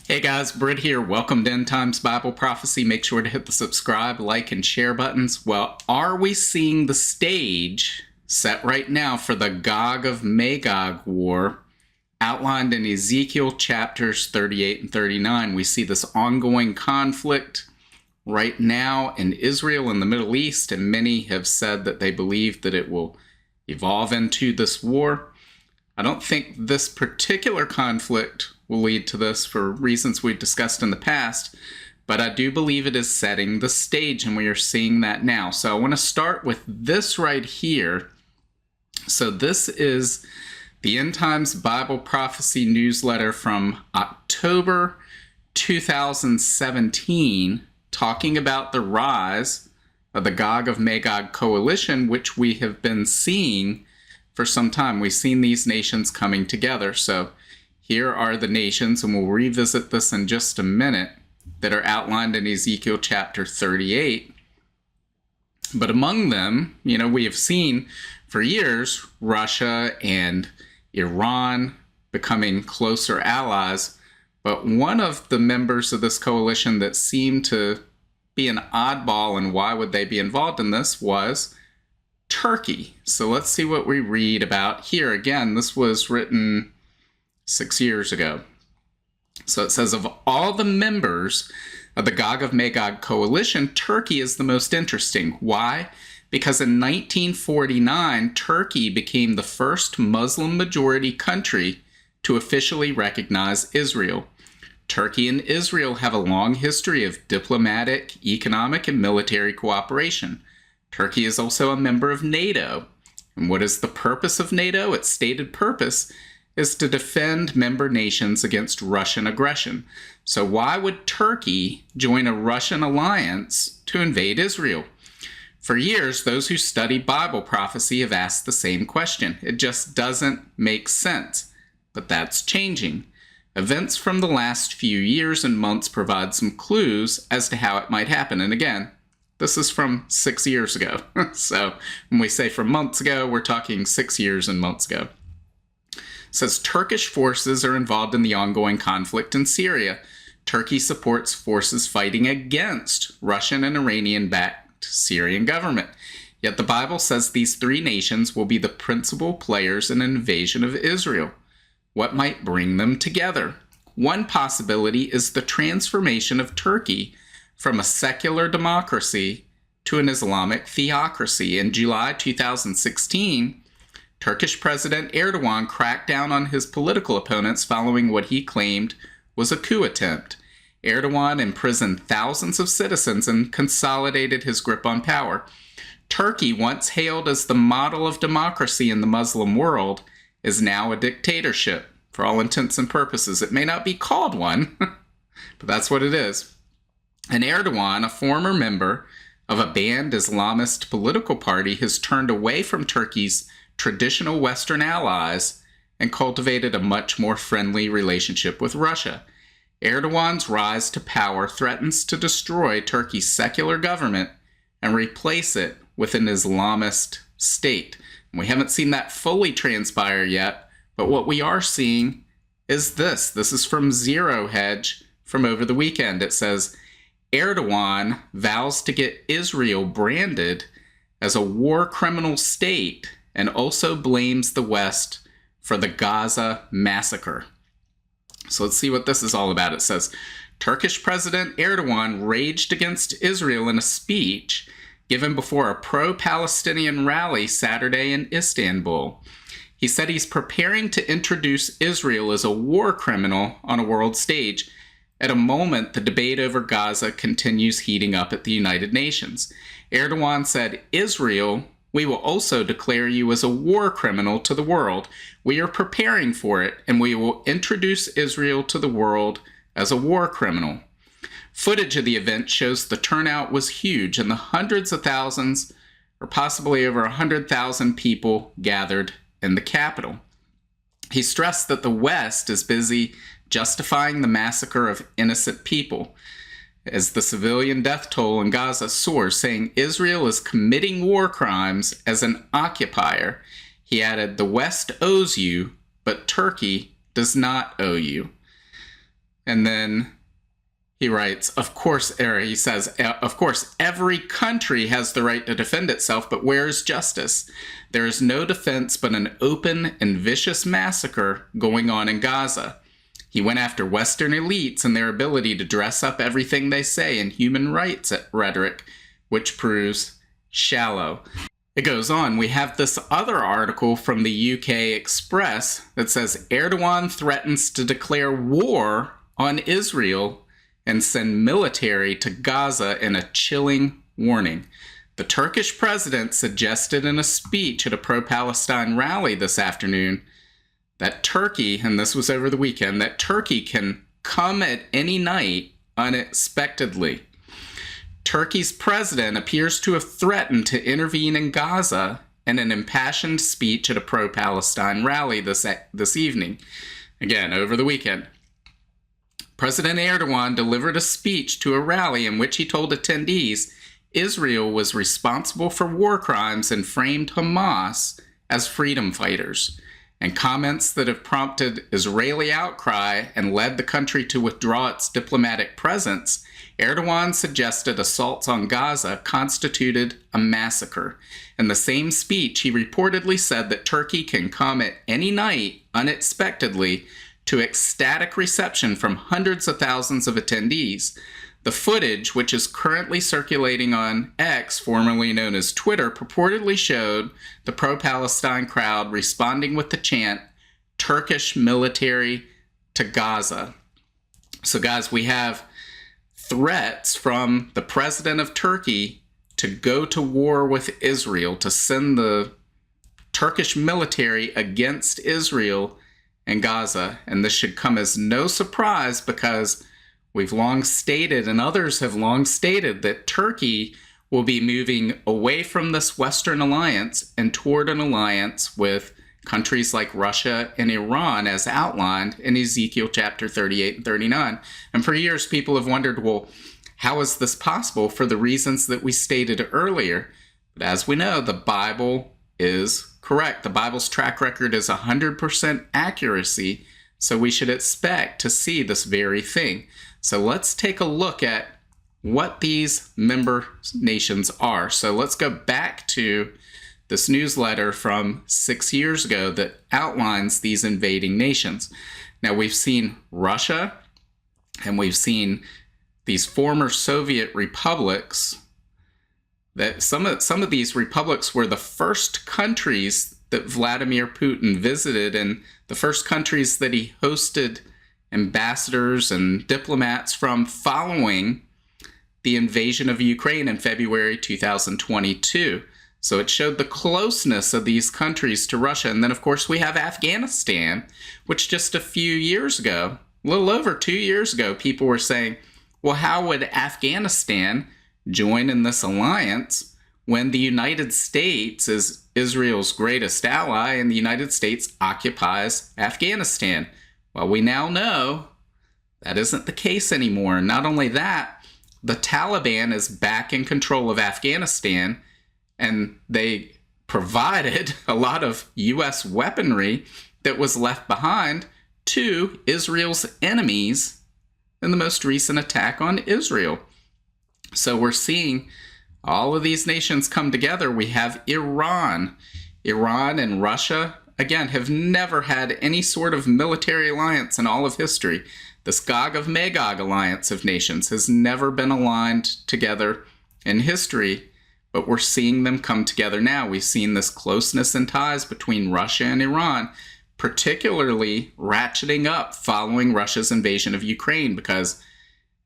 Hey guys, Britt here. Welcome to End Times Bible Prophecy. Make sure to hit the subscribe, like, and share buttons. Well, are we seeing the stage set right now for the Gog of Magog war outlined in Ezekiel chapters 38 and 39? We see this ongoing conflict right now in Israel and the Middle East, and many have said that they believe that it will evolve into this war. I don't think this particular conflict will lead to this for reasons we've discussed in the past, but I do believe it is setting the stage, and we are seeing that now. So I want to start with this right here. So this is the End Times Bible Prophecy newsletter from October 2017, talking about the rise of the Gog of Magog coalition, which we have been seeing for some time. We've seen these nations coming together. So here are the nations, and we'll revisit this in just a minute, that are outlined in Ezekiel chapter 38. But among them, we have seen for years Russia and Iran becoming closer allies. But one of the members of this coalition that seemed to be an oddball, and why would they be involved in this, was Turkey. So let's see what we read about here. Again, this was written 6 years ago. So it says, of all the members of the Gog of Magog coalition, Turkey is the most interesting. Why? Because in 1949, Turkey became the first Muslim-majority country to officially recognize Israel. Turkey and Israel have a long history of diplomatic, economic, and military cooperation. Turkey is also a member of NATO. And what is the purpose of NATO? Its stated purpose is to defend member nations against Russian aggression. So why would Turkey join a Russian alliance to invade Israel? For years, those who study Bible prophecy have asked the same question. It just doesn't make sense. But that's changing. Events from the last few years and months provide some clues as to how it might happen. And again, this is from 6 years ago. So when we say from months ago, we're talking 6 years and months ago. It says Turkish forces are involved in the ongoing conflict in Syria. Turkey supports forces fighting against Russian and Iranian-backed Syrian government. Yet the Bible says these three nations will be the principal players in an invasion of Israel. What might bring them together? One possibility is the transformation of Turkey from a secular democracy to an Islamic theocracy. In July 2016, Turkish President Erdogan cracked down on his political opponents following what he claimed was a coup attempt. Erdogan imprisoned thousands of citizens and consolidated his grip on power. Turkey, once hailed as the model of democracy in the Muslim world, is now a dictatorship. For all intents and purposes, it may not be called one, but that's what it is. And Erdogan, a former member of a banned Islamist political party, has turned away from Turkey's traditional Western allies and cultivated a much more friendly relationship with Russia. Erdogan's rise to power threatens to destroy Turkey's secular government and replace it with an Islamist state. And we haven't seen that fully transpire yet, but what we are seeing is this. This is from Zero Hedge from over the weekend. It says, Erdogan vows to get Israel branded as a war criminal state and also blames the West for the Gaza massacre. So let's see what this is all about. It says, Turkish President Erdogan raged against Israel in a speech given before a pro-Palestinian rally Saturday in Istanbul. He said he's preparing to introduce Israel as a war criminal on a world stage at a moment the debate over Gaza continues heating up at the United Nations. Erdogan said, Israel, we will also declare you as a war criminal to the world. We are preparing for it, and we will introduce Israel to the world as a war criminal. Footage of the event shows the turnout was huge, and the hundreds of thousands, or possibly over 100,000 people gathered in the capital. He stressed that the West is busy justifying the massacre of innocent people as the civilian death toll in Gaza soars, saying Israel is committing war crimes as an occupier. He added, the West owes you, but Turkey does not owe you. And then he writes, he says, of course, every country has the right to defend itself, but where is justice? There is no defense but an open and vicious massacre going on in Gaza. He went after Western elites and their ability to dress up everything they say in human rights rhetoric, which proves shallow. It goes on. We have this other article from the UK Express that says Erdogan threatens to declare war on Israel and send military to Gaza in a chilling warning. The Turkish president suggested in a speech at a pro-Palestine rally this afternoon that Turkey, and this was over the weekend, that Turkey can come at any night unexpectedly. Turkey's president appears to have threatened to intervene in Gaza in an impassioned speech at a pro-Palestine rally this evening. Again, over the weekend. President Erdogan delivered a speech to a rally in which he told attendees Israel was responsible for war crimes and framed Hamas as freedom fighters. And comments that have prompted Israeli outcry and led the country to withdraw its diplomatic presence, Erdogan suggested assaults on Gaza constituted a massacre. In the same speech, he reportedly said that Turkey can come at any night unexpectedly to ecstatic reception from hundreds of thousands of attendees. The footage, which is currently circulating on X, formerly known as Twitter, purportedly showed the pro-Palestine crowd responding with the chant, Turkish military to Gaza. So guys, we have threats from the president of Turkey to go to war with Israel, to send the Turkish military against Israel and Gaza. And this should come as no surprise because we've long stated, and others have long stated, that Turkey will be moving away from this Western alliance and toward an alliance with countries like Russia and Iran, as outlined in Ezekiel chapter 38 and 39. And for years, people have wondered, well, how is this possible? For the reasons that we stated earlier. But as we know, the Bible is correct. The Bible's track record is 100% accuracy, so we should expect to see this very thing. So let's take a look at what these member nations are. So let's go back to this newsletter from 6 years ago that outlines these invading nations. Now we've seen Russia and we've seen these former Soviet republics. That some of these republics were the first countries that Vladimir Putin visited and the first countries that he hosted ambassadors and diplomats from following the invasion of Ukraine in February 2022. So it showed the closeness of these countries to Russia. And then, of course, we have Afghanistan, which just a few years ago, a little over 2 years ago, people were saying, well, how would Afghanistan join in this alliance when the United States is Israel's greatest ally and the United States occupies Afghanistan? Well, we now know that isn't the case anymore. Not only that, the Taliban is back in control of Afghanistan, and they provided a lot of U.S. weaponry that was left behind to Israel's enemies in the most recent attack on Israel. So we're seeing all of these nations come together. We have Iran. Iran and Russia, again, have never had any sort of military alliance in all of history. This Gog of Magog alliance of nations has never been aligned together in history, but we're seeing them come together now. We've seen this closeness and ties between Russia and Iran, particularly ratcheting up following Russia's invasion of Ukraine, because,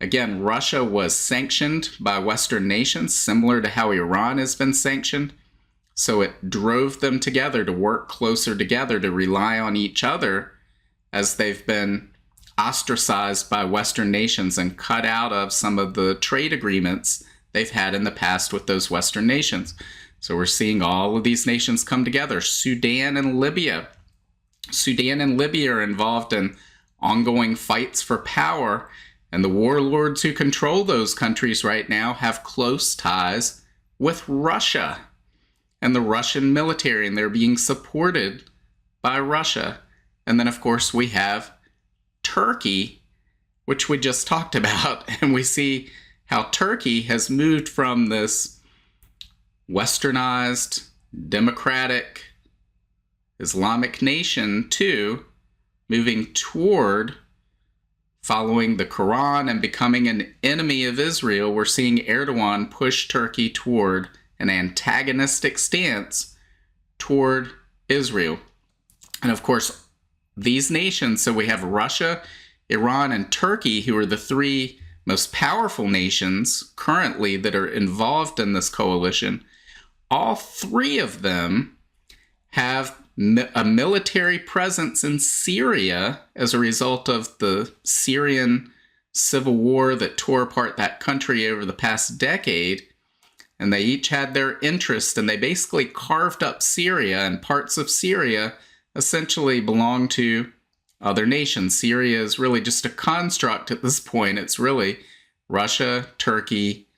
again, Russia was sanctioned by Western nations, similar to how Iran has been sanctioned. So it drove them together to work closer together, to rely on each other as they've been ostracized by Western nations and cut out of some of the trade agreements they've had in the past with those Western nations. So we're seeing all of these nations come together. Sudan and Libya. Sudan and Libya are involved in ongoing fights for power, and the warlords who control those countries right now have close ties with Russia and the Russian military, and they're being supported by Russia. And then, of course, we have Turkey which we just talked about, and we see how Turkey has moved from this westernized, democratic, Islamic nation to moving toward following the Quran and becoming an enemy of Israel. We're seeing Erdogan push Turkey toward an antagonistic stance toward Israel. And of course, these nations, so we have Russia, Iran, and Turkey, who are the three most powerful nations currently that are involved in this coalition. All three of them have a military presence in Syria as a result of the Syrian civil war that tore apart that country over the past decade. And they each had their interest, and they basically carved up Syria, and parts of Syria essentially belong to other nations. Syria is really just a construct at this point. It's really Russia, Turkey,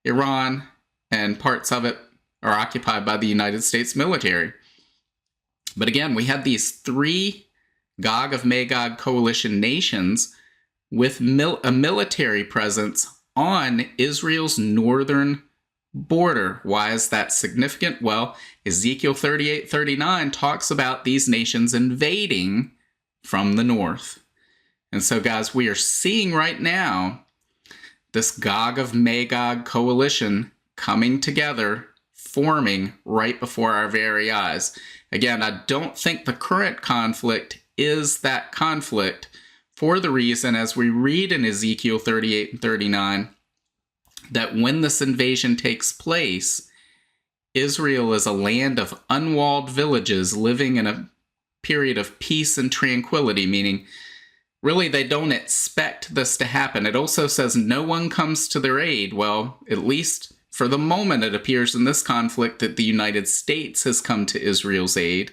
Iran, and parts of it are occupied by the United States military. But again, we had these three Gog of Magog coalition nations with a military presence on Israel's northern border. Why is that significant? Well, Ezekiel 38:39 talks about these nations invading from the north. And so, guys, we are seeing right now this Gog of Magog coalition coming together, forming right before our very eyes. Again, I don't think the current conflict is that conflict, for the reason, as we read in Ezekiel 38 and 39, that when this invasion takes place, Israel is a land of unwalled villages living in a period of peace and tranquility, meaning really they don't expect this to happen. It also says no one comes to their aid. Well, at least for the moment, it appears in this conflict that the United States has come to Israel's aid.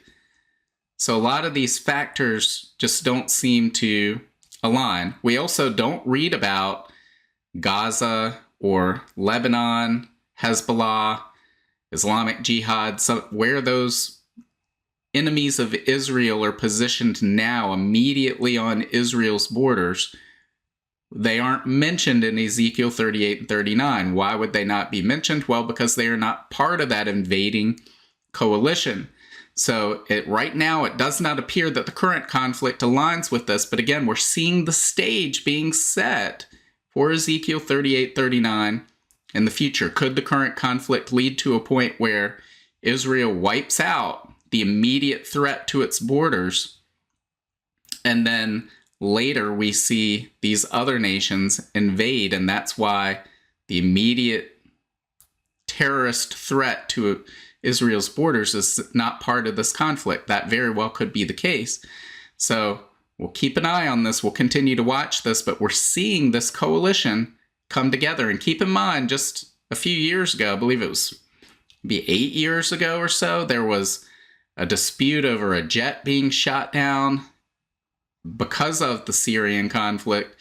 So a lot of these factors just don't seem to align. We also don't read about Gaza or Lebanon, Hezbollah, Islamic Jihad, where those enemies of Israel are positioned now immediately on Israel's borders. They aren't mentioned in Ezekiel 38 and 39. Why would they not be mentioned? Well, because they are not part of that invading coalition. So right now, it does not appear that the current conflict aligns with this. But again, we're seeing the stage being set for Ezekiel 38:39 in the future. Could the current conflict lead to a point where Israel wipes out the immediate threat to its borders, and then later we see these other nations invade, and that's why the immediate terrorist threat to Israel's borders is not part of this conflict? That very well could be the case. So we'll keep an eye on this. We'll continue to watch this, but we're seeing this coalition come together. And keep in mind, just a few years ago, I believe it was maybe 8 years ago or so, there was a dispute over a jet being shot down because of the Syrian conflict,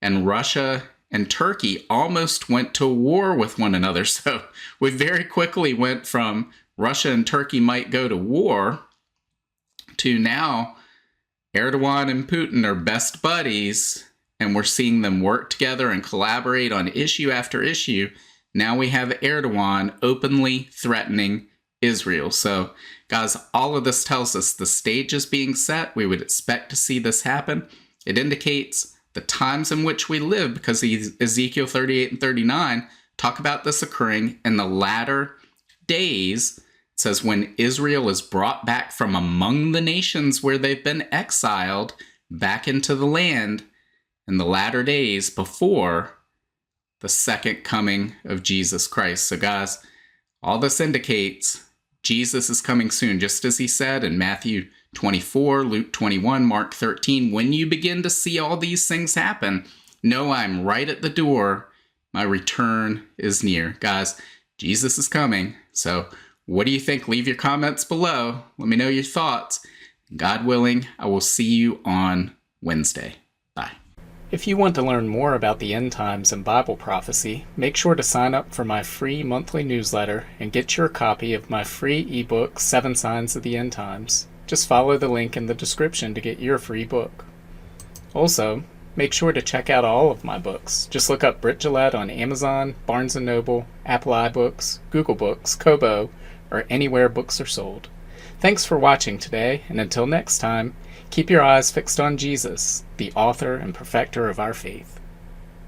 and Russia and Turkey almost went to war with one another. So we very quickly went from Russia and Turkey might go to war to now Erdogan and Putin are best buddies, and we're seeing them work together and collaborate on issue after issue. Now we have Erdogan openly threatening Israel. So, guys, all of this tells us the stage is being set. We would expect to see this happen. It indicates the times in which we live, because Ezekiel 38 and 39 talk about this occurring in the latter days. It says when Israel is brought back from among the nations where they've been exiled back into the land in the latter days before the second coming of Jesus Christ. So, guys, all this indicates Jesus is coming soon, just as he said in Matthew 24, Luke 21, Mark 13. When you begin to see all these things happen, know I'm right at the door. My return is near. Guys, Jesus is coming. So what do you think? Leave your comments below. Let me know your thoughts. God willing, I will see you on Wednesday. Bye. If you want to learn more about the end times and Bible prophecy, make sure to sign up for my free monthly newsletter and get your copy of my free ebook, 7 Signs of the End Times. Just follow the link in the description to get your free book. Also, make sure to check out all of my books. Just look up Britt on Amazon, Barnes & Noble, Apple iBooks, Google Books, Kobo, or anywhere books are sold. Thanks for watching today, and until next time, keep your eyes fixed on Jesus, the author and perfecter of our faith.